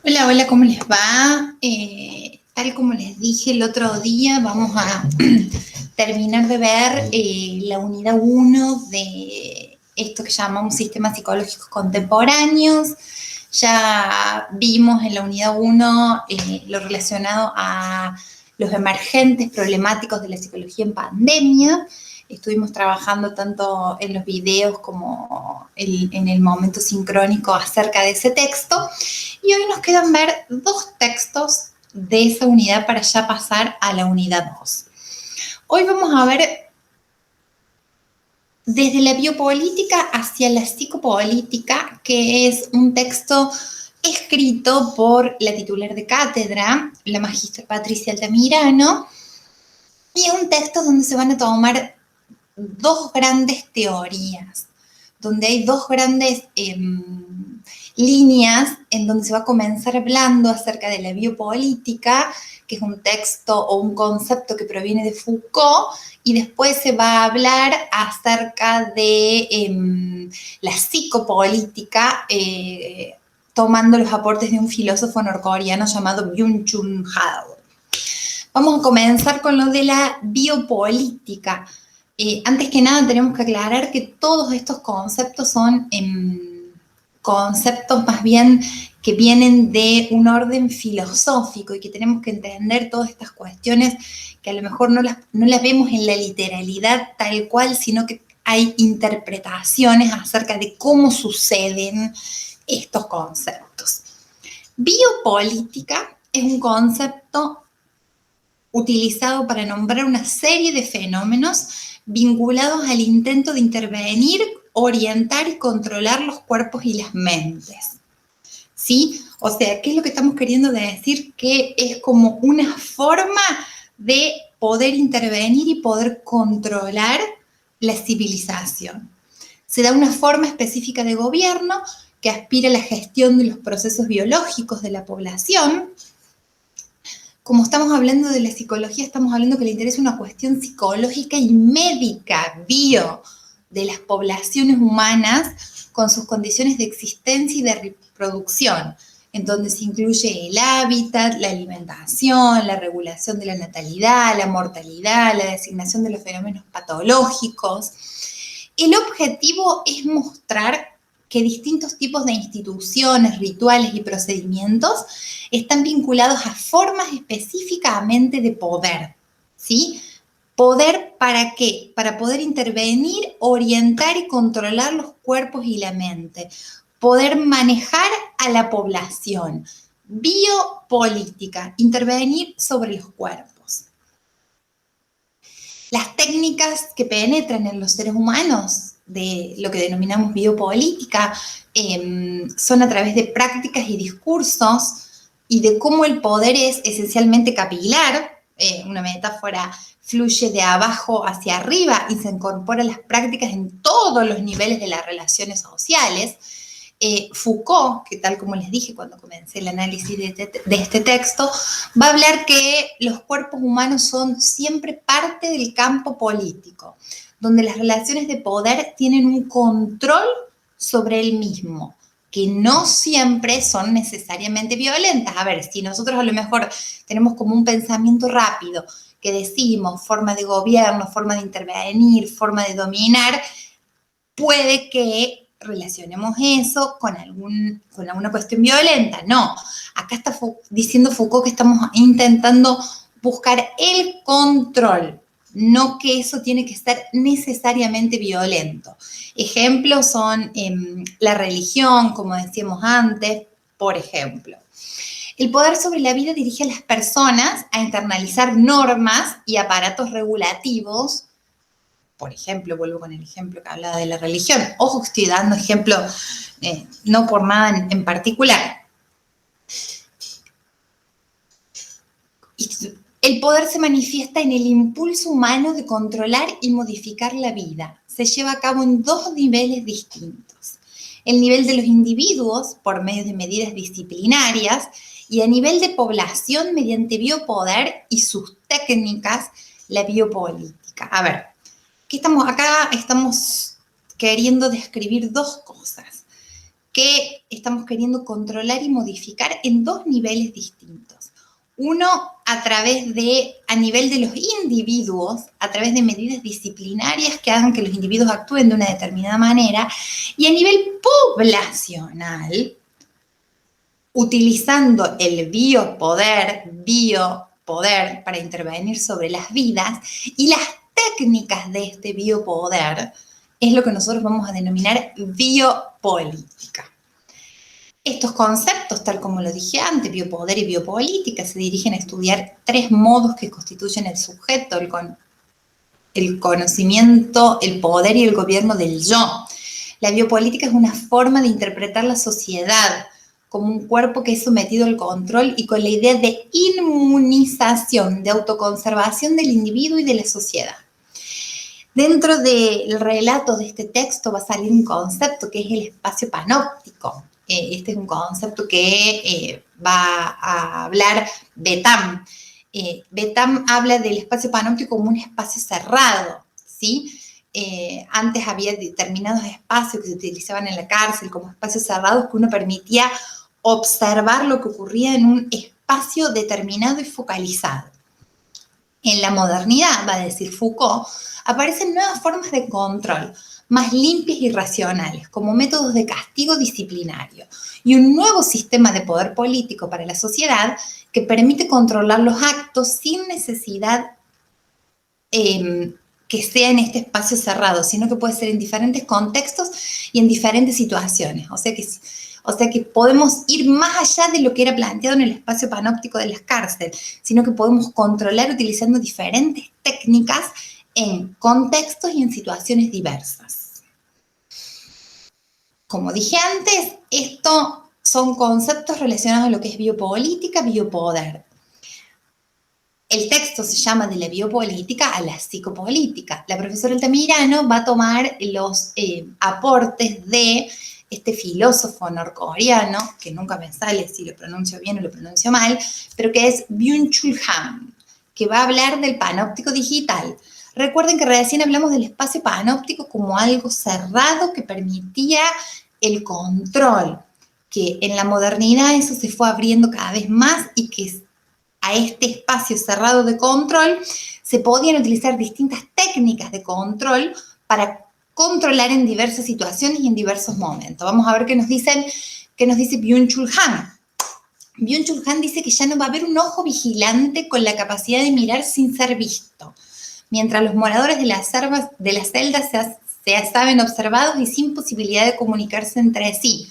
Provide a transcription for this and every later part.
Hola, hola, ¿cómo les va? Tal como les dije el otro día, vamos a terminar de ver la unidad 1 de esto que llamamos sistemas psicológicos contemporáneos. Ya vimos en la unidad 1 lo relacionado a los emergentes problemáticos de la psicología en pandemia. Estuvimos trabajando tanto en los videos como en el momento sincrónico acerca de ese texto. Y hoy nos quedan ver dos textos de esa unidad para ya pasar a la unidad 2. Hoy vamos a ver desde la biopolítica hacia la psicopolítica, que es un texto escrito por la titular de cátedra, la magistra Patricia Altamirano, y es un texto donde se van a tomar dos grandes teorías, donde hay dos grandes líneas en donde se va a comenzar hablando acerca de la biopolítica, que es un texto o un concepto que proviene de Foucault, y después se va a hablar acerca de la psicopolítica, tomando los aportes de un filósofo norcoreano llamado Byung-Chul Han. Vamos a comenzar con lo de la biopolítica. Antes que nada tenemos que aclarar que todos estos conceptos son conceptos más bien que vienen de un orden filosófico y que tenemos que entender todas estas cuestiones que a lo mejor no las vemos en la literalidad tal cual, sino que hay interpretaciones acerca de cómo suceden estos conceptos. Biopolítica es un concepto utilizado para nombrar una serie de fenómenos vinculados al intento de intervenir, orientar y controlar los cuerpos y las mentes. ¿Sí? O sea, ¿qué es lo que estamos queriendo decir? Que es como una forma de poder intervenir y poder controlar la civilización. Se da una forma específica de gobierno que aspira a la gestión de los procesos biológicos de la población. Como estamos hablando de la psicología, estamos hablando que le interesa una cuestión psicológica y médica, de las poblaciones humanas con sus condiciones de existencia y de reproducción, en donde se incluye el hábitat, la alimentación, la regulación de la natalidad, la mortalidad, la designación de los fenómenos patológicos. El objetivo es mostrar que distintos tipos de instituciones, rituales y procedimientos están vinculados a formas específicamente de poder, ¿sí? ¿Poder para qué? Para poder intervenir, orientar y controlar los cuerpos y la mente. Poder manejar a la población. Biopolítica, intervenir sobre los cuerpos. Las técnicas que penetran en los seres humanos de lo que denominamos biopolítica son a través de prácticas y discursos y de cómo el poder es esencialmente capilar, una metáfora fluye de abajo hacia arriba y se incorpora a las prácticas en todos los niveles de las relaciones sociales. Foucault, que tal como les dije cuando comencé el análisis de este texto, va a hablar que los cuerpos humanos son siempre parte del campo político, donde las relaciones de poder tienen un control sobre el mismo, que no siempre son necesariamente violentas. A ver, si nosotros a lo mejor tenemos como un pensamiento rápido que decimos forma de gobierno, forma de intervenir, forma de dominar, puede que relacionemos eso con alguna cuestión violenta. No, acá está diciendo Foucault que estamos intentando buscar el control, no que eso tiene que ser necesariamente violento. Ejemplos son la religión, como decíamos antes, por ejemplo. El poder sobre la vida dirige a las personas a internalizar normas y aparatos regulativos. Por ejemplo, vuelvo con el ejemplo que hablaba de la religión. Ojo que estoy dando ejemplo no por nada en particular. El poder se manifiesta en el impulso humano de controlar y modificar la vida. Se lleva a cabo en dos niveles distintos. El nivel de los individuos, por medio de medidas disciplinarias, y a nivel de población, mediante biopoder y sus técnicas, la biopolítica. A ver, acá estamos queriendo describir dos cosas. Que estamos queriendo controlar y modificar en dos niveles distintos. Uno, a nivel de los individuos, a través de medidas disciplinarias que hagan que los individuos actúen de una determinada manera, y a nivel poblacional, utilizando el biopoder para intervenir sobre las vidas, y las técnicas de este biopoder es lo que nosotros vamos a denominar biopolítica. Estos conceptos, tal como lo dije antes, biopoder y biopolítica, se dirigen a estudiar tres modos que constituyen el sujeto, el conocimiento, el poder y el gobierno del yo. La biopolítica es una forma de interpretar la sociedad como un cuerpo que es sometido al control y con la idea de inmunización, de autoconservación del individuo y de la sociedad. Dentro del relato de este texto va a salir un concepto que es el espacio panóptico. Este es un concepto que va a hablar Betam. Betam habla del espacio panóptico como un espacio cerrado, ¿sí? Antes había determinados espacios que se utilizaban en la cárcel como espacios cerrados que uno permitía observar lo que ocurría en un espacio determinado y focalizado. En la modernidad, va a decir Foucault, aparecen nuevas formas de control, más limpias y racionales, como métodos de castigo disciplinario, y un nuevo sistema de poder político para la sociedad que permite controlar los actos sin necesidad que sea en este espacio cerrado, sino que puede ser en diferentes contextos y en diferentes situaciones. O sea que podemos ir más allá de lo que era planteado en el espacio panóptico de las cárceles, sino que podemos controlar utilizando diferentes técnicas en contextos y en situaciones diversas. Como dije antes, estos son conceptos relacionados a lo que es biopolítica, biopoder. El texto se llama de la biopolítica a la psicopolítica. La profesora Altamirano va a tomar los aportes de este filósofo norcoreano, que nunca me sale si lo pronuncio bien o lo pronuncio mal, pero que es Byung-Chul Han, que va a hablar del panóptico digital. Recuerden que recién hablamos del espacio panóptico como algo cerrado que permitía el control, que en la modernidad eso se fue abriendo cada vez más y que a este espacio cerrado de control se podían utilizar distintas técnicas de control para controlar en diversas situaciones y en diversos momentos. Vamos a ver qué nos dice Byung-Chul Han. Byung-Chul Han dice que ya no va a haber un ojo vigilante con la capacidad de mirar sin ser visto, mientras los moradores de las celdas se saben observados y sin posibilidad de comunicarse entre sí.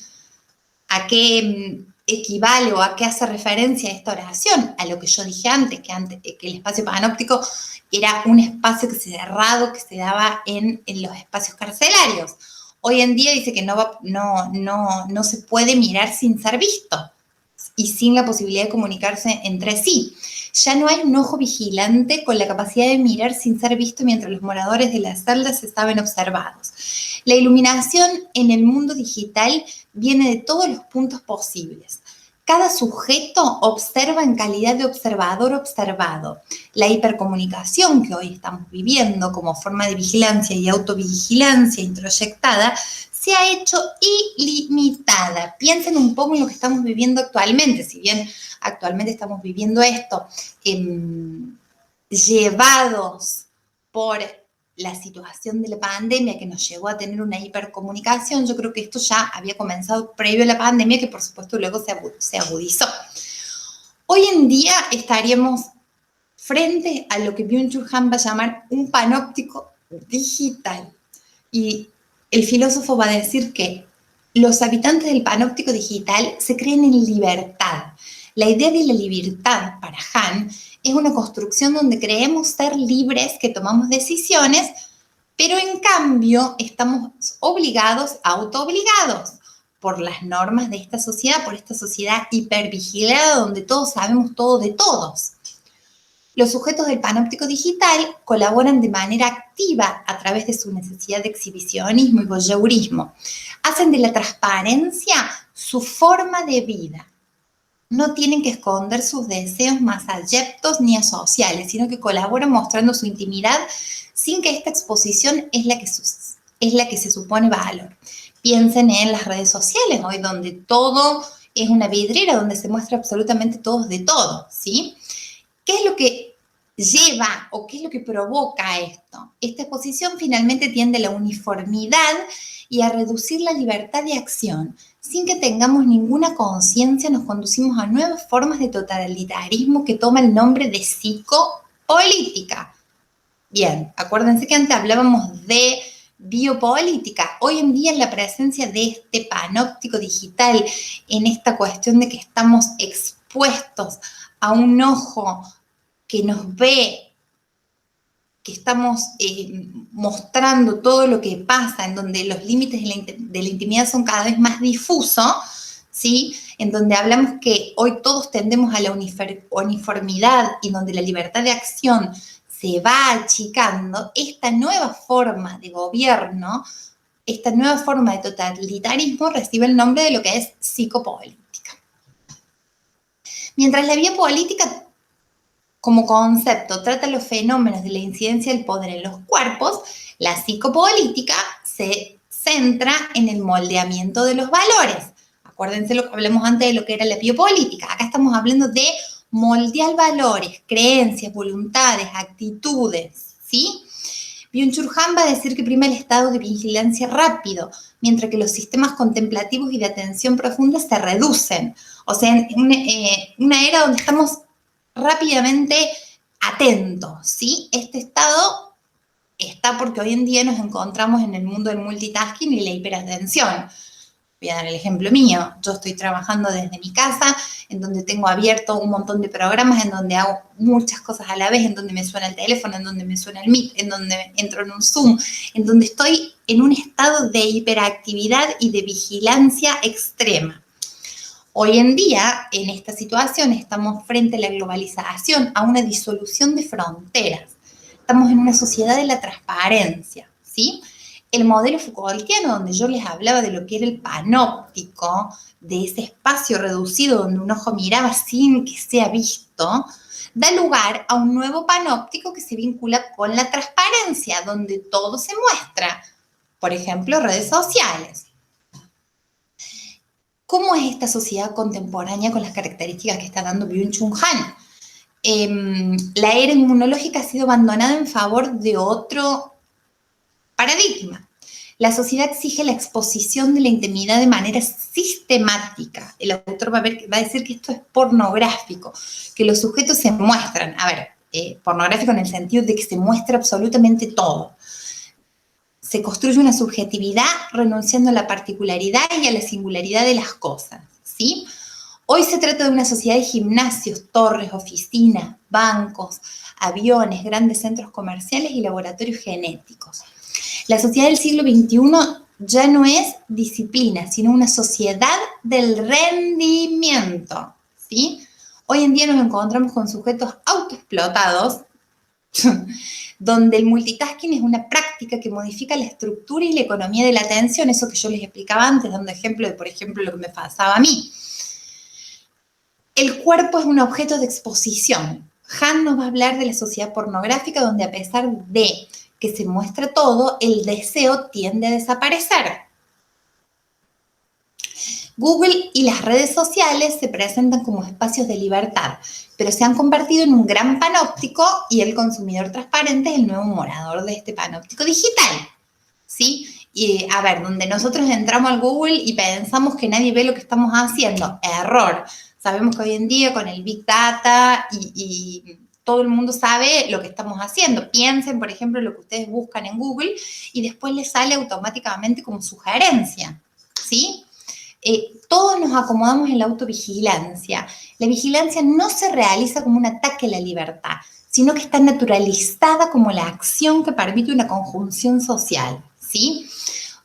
¿A qué equivale o a qué hace referencia esta oración? A lo que yo dije antes, que el espacio panóptico era un espacio cerrado que se daba en los espacios carcelarios. Hoy en día dice que no se puede mirar sin ser visto y sin la posibilidad de comunicarse entre sí. Ya no hay un ojo vigilante con la capacidad de mirar sin ser visto mientras los moradores de las celdas se saben observados. La iluminación en el mundo digital viene de todos los puntos posibles. Cada sujeto observa en calidad de observador observado. La hipercomunicación que hoy estamos viviendo como forma de vigilancia y autovigilancia introyectada se ha hecho ilimitada. Piensen un poco en lo que estamos viviendo actualmente, si bien actualmente estamos viviendo esto llevados por la situación de la pandemia que nos llevó a tener una hipercomunicación. Yo creo que esto ya había comenzado previo a la pandemia, que por supuesto luego se agudizó. Hoy en día estaríamos frente a lo que Byung-Chul Han va a llamar un panóptico digital. Y el filósofo va a decir que los habitantes del panóptico digital se creen en libertad. La idea de la libertad para Han es una construcción donde creemos ser libres, que tomamos decisiones, pero en cambio estamos autoobligados por las normas de esta sociedad, por esta sociedad hipervigilada donde todos sabemos todo de todos. Los sujetos del panóptico digital colaboran de manera activa a través de su necesidad de exhibicionismo y voyeurismo. Hacen de la transparencia su forma de vida. No tienen que esconder sus deseos más abyectos ni asociales, sino que colaboran mostrando su intimidad sin que esta exposición es la que se supone valor. Piensen en las redes sociales, hoy donde todo es una vidriera, donde se muestra absolutamente todo de todo, ¿sí? ¿Qué es lo que lleva o qué es lo que provoca esto? Esta exposición finalmente tiende a la uniformidad y a reducir la libertad de acción. Sin que tengamos ninguna conciencia, nos conducimos a nuevas formas de totalitarismo que toma el nombre de psicopolítica. Bien, acuérdense que antes hablábamos de biopolítica. Hoy en día, en la presencia de este panóptico digital, en esta cuestión de que estamos expuestos a un ojo que nos ve, que estamos mostrando todo lo que pasa, en donde los límites de la intimidad son cada vez más difusos, ¿sí? En donde hablamos que hoy todos tendemos a la uniformidad y donde la libertad de acción se va achicando, esta nueva forma de gobierno, esta nueva forma de totalitarismo recibe el nombre de lo que es psicopolítica. Mientras la biopolítica como concepto trata los fenómenos de la incidencia del poder en los cuerpos, la psicopolítica se centra en el moldeamiento de los valores. Acuérdense lo que hablamos antes de lo que era la biopolítica. Acá estamos hablando de moldear valores, creencias, voluntades, actitudes, ¿sí? Byung-Chul Han va a decir que prima el estado de vigilancia rápido, mientras que los sistemas contemplativos y de atención profunda se reducen. O sea, en una era donde estamos rápidamente atentos, ¿sí? Este estado está porque hoy en día nos encontramos en el mundo del multitasking y la hiperatención. Voy a dar el ejemplo mío. Yo estoy trabajando desde mi casa, en donde tengo abierto un montón de programas, en donde hago muchas cosas a la vez, en donde me suena el teléfono, en donde me suena el Meet, en donde entro en un Zoom, en donde estoy en un estado de hiperactividad y de vigilancia extrema. Hoy en día, en esta situación, estamos frente a la globalización, a una disolución de fronteras. Estamos en una sociedad de la transparencia, ¿sí? El modelo Foucaultiano, donde yo les hablaba de lo que era el panóptico, de ese espacio reducido donde un ojo miraba sin que sea visto, da lugar a un nuevo panóptico que se vincula con la transparencia, donde todo se muestra. Por ejemplo, redes sociales. ¿Cómo es esta sociedad contemporánea con las características que está dando Byung-Chul Han? La era inmunológica ha sido abandonada en favor de otro paradigma. La sociedad exige la exposición de la intimidad de manera sistemática. El autor va a decir que esto es pornográfico, que los sujetos se muestran. A ver, pornográfico en el sentido de que se muestra absolutamente todo. Se construye una subjetividad renunciando a la particularidad y a la singularidad de las cosas, ¿sí? Hoy se trata de una sociedad de gimnasios, torres, oficinas, bancos, aviones, grandes centros comerciales y laboratorios genéticos. La sociedad del siglo XXI ya no es disciplina, sino una sociedad del rendimiento, ¿sí? Hoy en día nos encontramos con sujetos autoexplotados, donde el multitasking es una práctica que modifica la estructura y la economía de la atención, eso que yo les explicaba antes, dando ejemplo de, por ejemplo, lo que me pasaba a mí. El cuerpo es un objeto de exposición. Han nos va a hablar de la sociedad pornográfica, donde a pesar de que se muestra todo, el deseo tiende a desaparecer. Google y las redes sociales se presentan como espacios de libertad, pero se han convertido en un gran panóptico y el consumidor transparente es el nuevo morador de este panóptico digital, ¿sí? Y, a ver, donde nosotros entramos al Google y pensamos que nadie ve lo que estamos haciendo, error. Sabemos que hoy en día con el Big Data y todo el mundo sabe lo que estamos haciendo. Piensen, por ejemplo, lo que ustedes buscan en Google y después les sale automáticamente como sugerencia, ¿sí? Todos nos acomodamos en la autovigilancia. La vigilancia no se realiza como un ataque a la libertad, sino que está naturalizada como la acción que permite una conjunción social, ¿sí?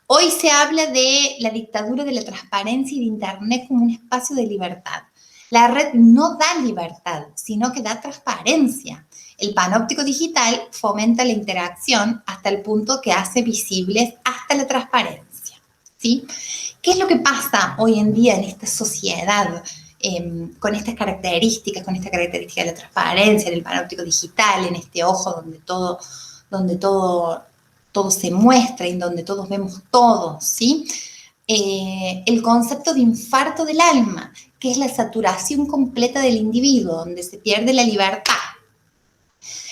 Hoy se habla de la dictadura de la transparencia y de Internet como un espacio de libertad. La red no da libertad, sino que da transparencia. El panóptico digital fomenta la interacción hasta el punto que hace visibles hasta la transparencia, ¿sí? ¿Qué es lo que pasa hoy en día en esta sociedad con estas características, de la transparencia, en el panóptico digital, en este ojo donde todo se muestra y donde todos vemos todo, ¿sí? el concepto de infarto del alma, que es la saturación completa del individuo, donde se pierde la libertad.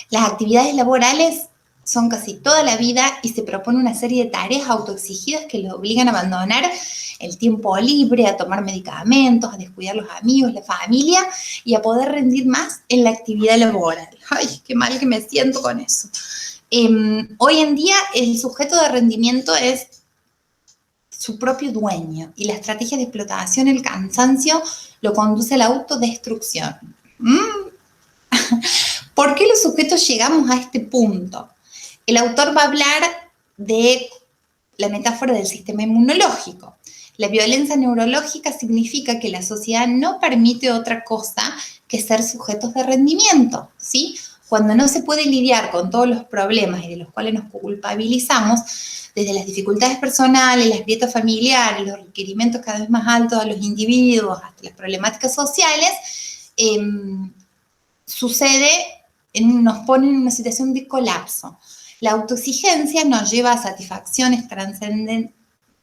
Las actividades laborales son casi toda la vida y se propone una serie de tareas autoexigidas que le obligan a abandonar el tiempo libre, a tomar medicamentos, a descuidar los amigos, la familia y a poder rendir más en la actividad laboral. Ay, qué mal que me siento con eso. Hoy en día el sujeto de rendimiento es su propio dueño y la estrategia de explotación, el cansancio, lo conduce a la autodestrucción. ¿Por qué los sujetos llegamos a este punto? El autor va a hablar de la metáfora del sistema inmunológico. La violencia neurológica significa que la sociedad no permite otra cosa que ser sujetos de rendimiento, ¿sí? Cuando no se puede lidiar con todos los problemas y de los cuales nos culpabilizamos, desde las dificultades personales, las grietas familiares, los requerimientos cada vez más altos a los individuos, hasta las problemáticas sociales, nos pone en una situación de colapso. La autoexigencia nos lleva a satisfacciones trascendentes,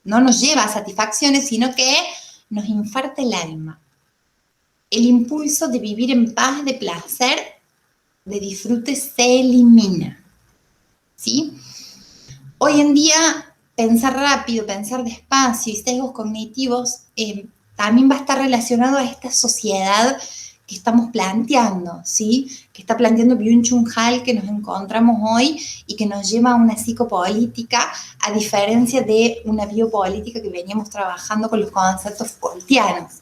no nos lleva a satisfacciones, sino que nos infarta el alma. El impulso de vivir en paz, de placer, de disfrute se elimina, ¿sí? Hoy en día, pensar rápido, pensar despacio y sesgos cognitivos también va a estar relacionado a esta sociedad que estamos planteando, ¿sí? Que está planteando Byung-Chul Han, que nos encontramos hoy y que nos lleva a una psicopolítica, a diferencia de una biopolítica que veníamos trabajando con los conceptos Foucaultianos.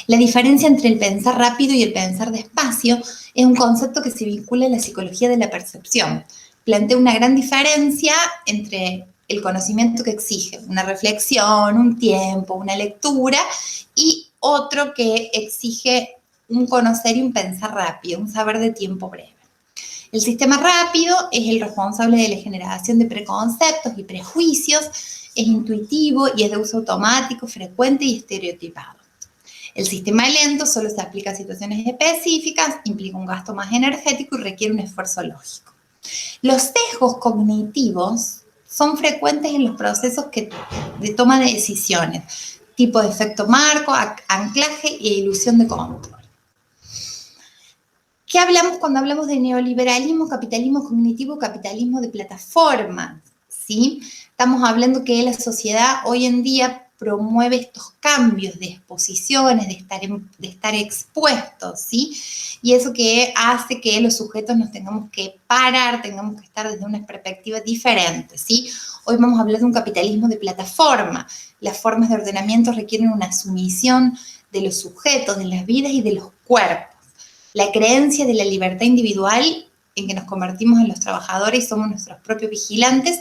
La diferencia entre el pensar rápido y el pensar despacio es un concepto que se vincula a la psicología de la percepción. Plantea una gran diferencia entre el conocimiento que exige una reflexión, un tiempo, una lectura, y otro que exige un conocer y un pensar rápido, un saber de tiempo breve. El sistema rápido es el responsable de la generación de preconceptos y prejuicios, es intuitivo y es de uso automático, frecuente y estereotipado. El sistema lento solo se aplica a situaciones específicas, implica un gasto más energético y requiere un esfuerzo lógico. Los sesgos cognitivos son frecuentes en los procesos de toma de decisiones, tipo de efecto marco, anclaje e ilusión de control. ¿Qué hablamos cuando hablamos de neoliberalismo, capitalismo cognitivo, capitalismo de plataformas? ¿Sí? Estamos hablando que la sociedad hoy en día promueve estos cambios de exposiciones, de estar expuestos, ¿sí? Y eso que hace que los sujetos nos tengamos que parar, tengamos que estar desde una perspectiva diferente, ¿sí? Hoy vamos a hablar de un capitalismo de plataforma. Las formas de ordenamiento requieren una sumisión de los sujetos, de las vidas y de los cuerpos. La creencia de la libertad individual en que nos convertimos en los trabajadores y somos nuestros propios vigilantes,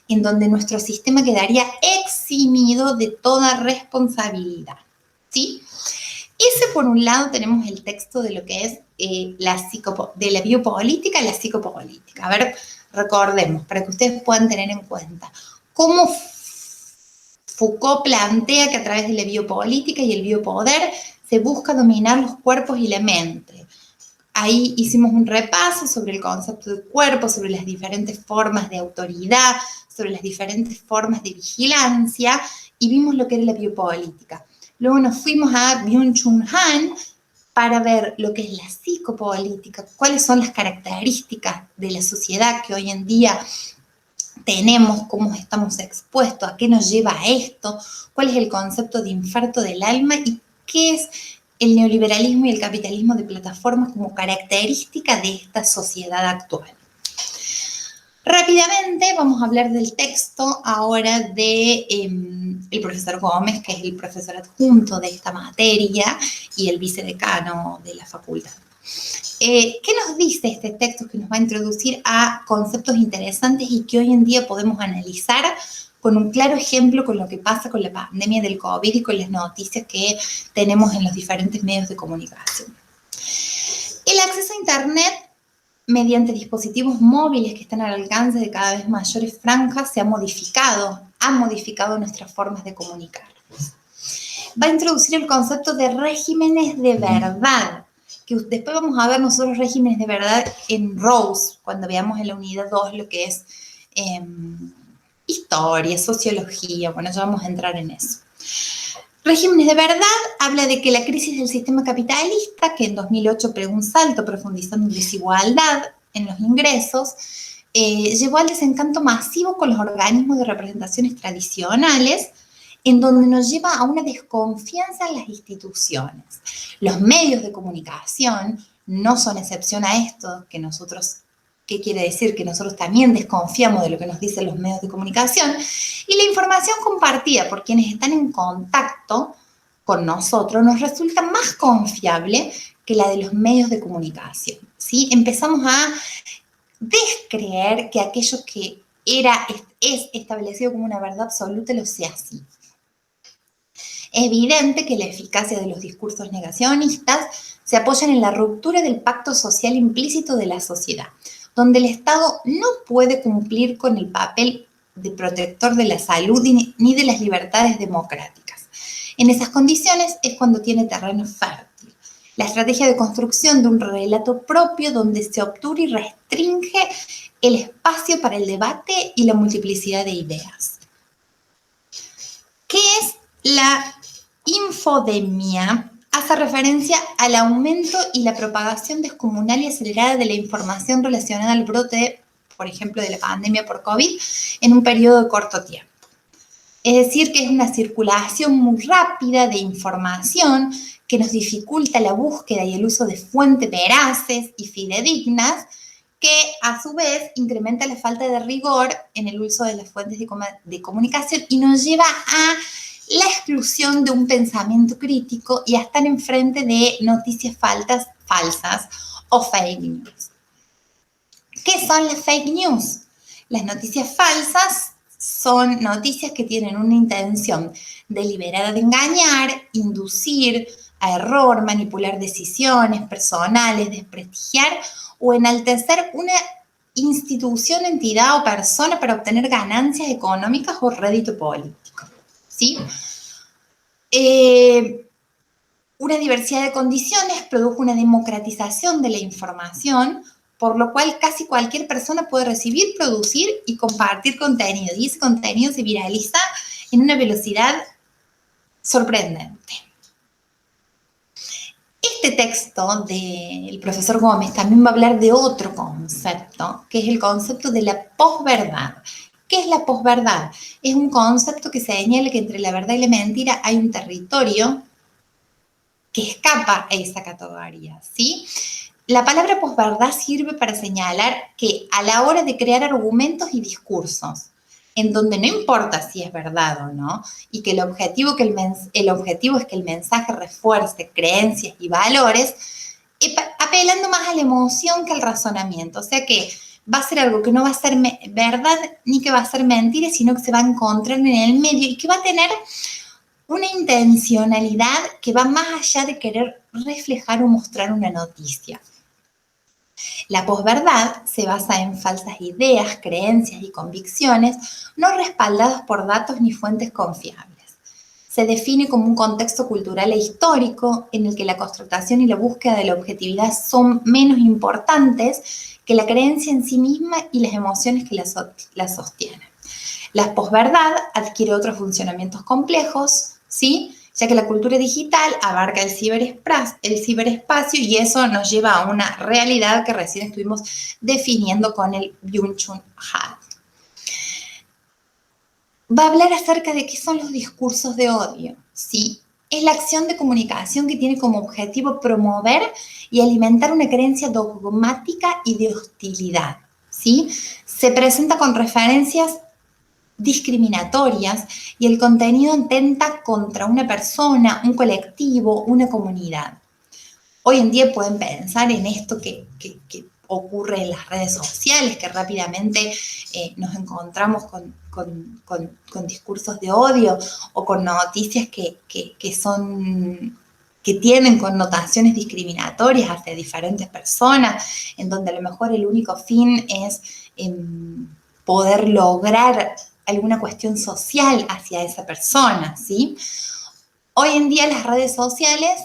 en donde nuestro sistema quedaría eximido de toda responsabilidad, ¿sí? Ese, por un lado, tenemos el texto de lo que es de la biopolítica y la psicopolítica. A ver, recordemos, para que ustedes puedan tener en cuenta cómo Foucault plantea que a través de la biopolítica y el biopoder se busca dominar los cuerpos y la mente. Ahí hicimos un repaso sobre el concepto de cuerpo, sobre las diferentes formas de autoridad, sobre las diferentes formas de vigilancia, y vimos lo que era la biopolítica. Luego nos fuimos a Byung-Chul Han para ver lo que es la psicopolítica, cuáles son las características de la sociedad que hoy en día tenemos, cómo estamos expuestos, a qué nos lleva a esto, cuál es el concepto de infarto del alma y qué es el neoliberalismo y el capitalismo de plataformas como característica de esta sociedad actual. Rápidamente vamos a hablar del texto ahora de el profesor Gómez, que es el profesor adjunto de esta materia y el vicedecano de la facultad. ¿Qué nos dice este texto que nos va a introducir a conceptos interesantes y que hoy en día podemos analizar con un claro ejemplo con lo que pasa con la pandemia del COVID y con las noticias que tenemos en los diferentes medios de comunicación? El acceso a Internet mediante dispositivos móviles que están al alcance de cada vez mayores franjas ha modificado nuestras formas de comunicarnos. Va a introducir el concepto de regímenes de verdad, que después vamos a ver nosotros regímenes de verdad en Rawls, cuando veamos en la unidad 2 lo que es historia, sociología, bueno, ya vamos a entrar en eso. Regímenes de verdad habla de que la crisis del sistema capitalista, que en 2008 pegó un salto profundizando en desigualdad en los ingresos, llevó al desencanto masivo con los organismos de representaciones tradicionales, en donde nos lleva a una desconfianza en las instituciones. Los medios de comunicación no son excepción a esto, que nosotros, ¿qué quiere decir? Que nosotros también desconfiamos de lo que nos dicen los medios de comunicación, y la información compartida por quienes están en contacto con nosotros nos resulta más confiable que la de los medios de comunicación, ¿sí? Empezamos a descreer que aquello que es establecido como una verdad absoluta lo sea así. Es evidente que la eficacia de los discursos negacionistas se apoyan en la ruptura del pacto social implícito de la sociedad, donde el Estado no puede cumplir con el papel de protector de la salud ni de las libertades democráticas. En esas condiciones es cuando tiene terreno fértil la estrategia de construcción de un relato propio donde se obtura y restringe el espacio para el debate y la multiplicidad de ideas. ¿Qué es la infodemia? Hace referencia al aumento y la propagación descomunal y acelerada de la información relacionada al brote, por ejemplo, de la pandemia por COVID, en un periodo de corto tiempo. Es decir, que es una circulación muy rápida de información que nos dificulta la búsqueda y el uso de fuentes veraces y fidedignas, que a su vez incrementa la falta de rigor en el uso de las fuentes de comunicación y nos lleva a la exclusión de un pensamiento crítico y a estar enfrente de noticias falsas o fake news. ¿Qué son las fake news? Las noticias falsas son noticias que tienen una intención deliberada de engañar, inducir a error, manipular decisiones personales, desprestigiar o enaltecer una institución, entidad o persona para obtener ganancias económicas o rédito político, ¿sí? Una diversidad de condiciones produjo una democratización de la información, por lo cual casi cualquier persona puede recibir, producir y compartir contenido, y ese contenido se viraliza en una velocidad sorprendente. Este texto del profesor Gómez también va a hablar de otro concepto, que es el concepto de la posverdad. ¿Qué es la posverdad? Es un concepto que señala que entre la verdad y la mentira hay un territorio que escapa a esa categoría, ¿sí? La palabra posverdad sirve para señalar que a la hora de crear argumentos y discursos, en donde no importa si es verdad o no, y que el objetivo es que el mensaje refuerce creencias y valores, apelando más a la emoción que al razonamiento. O sea que va a ser algo que no va a ser verdad ni que va a ser mentira, sino que se va a encontrar en el medio y que va a tener una intencionalidad que va más allá de querer reflejar o mostrar una noticia. La posverdad se basa en falsas ideas, creencias y convicciones no respaldadas por datos ni fuentes confiables. Se define como un contexto cultural e histórico en el que la constatación y la búsqueda de la objetividad son menos importantes que la creencia en sí misma y las emociones que la sostienen. La posverdad adquiere otros funcionamientos complejos, ¿sí? Ya que la cultura digital abarca el ciberespacio y eso nos lleva a una realidad que recién estuvimos definiendo con el Byung-Chul Han. Va a hablar acerca de qué son los discursos de odio, ¿sí? Es la acción de comunicación que tiene como objetivo promover y alimentar una creencia dogmática y de hostilidad, ¿sí? Se presenta con referencias discriminatorias y el contenido atenta contra una persona, un colectivo, una comunidad. Hoy en día pueden pensar en esto que ocurre en las redes sociales, que rápidamente nos encontramos con discursos de odio o con noticias que tienen connotaciones discriminatorias hacia diferentes personas, en donde a lo mejor el único fin es poder lograr alguna cuestión social hacia esa persona, ¿sí? Hoy en día las redes sociales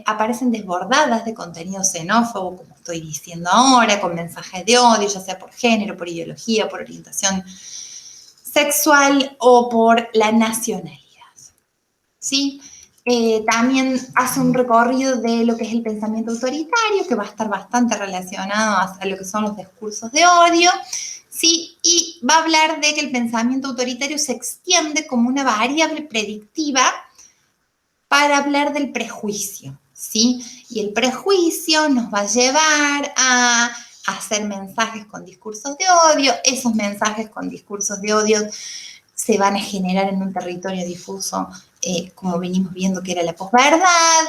aparecen desbordadas de contenido xenófobo, como estoy diciendo ahora, con mensajes de odio, ya sea por género, por ideología, por orientación sexual o por la nacionalidad. ¿Sí? También hace un recorrido de lo que es el pensamiento autoritario, que va a estar bastante relacionado a lo que son los discursos de odio, ¿sí? Y va a hablar de que el pensamiento autoritario se extiende como una variable predictiva para hablar del prejuicio, ¿sí? Y el prejuicio nos va a llevar a hacer mensajes con discursos de odio. Esos mensajes con discursos de odio se van a generar en un territorio difuso, como venimos viendo que era la posverdad.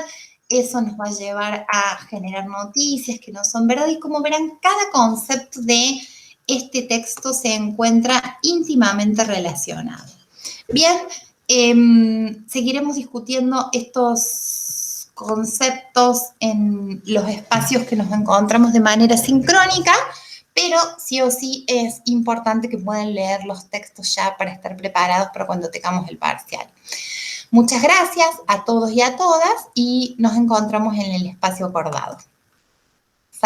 Eso nos va a llevar a generar noticias que no son verdad, y como verán, cada concepto de este texto se encuentra íntimamente relacionado. Bien, seguiremos discutiendo estos conceptos en los espacios que nos encontramos de manera sincrónica, pero sí o sí es importante que puedan leer los textos ya para estar preparados para cuando tengamos el parcial. Muchas gracias a todos y a todas, y nos encontramos en el espacio acordado.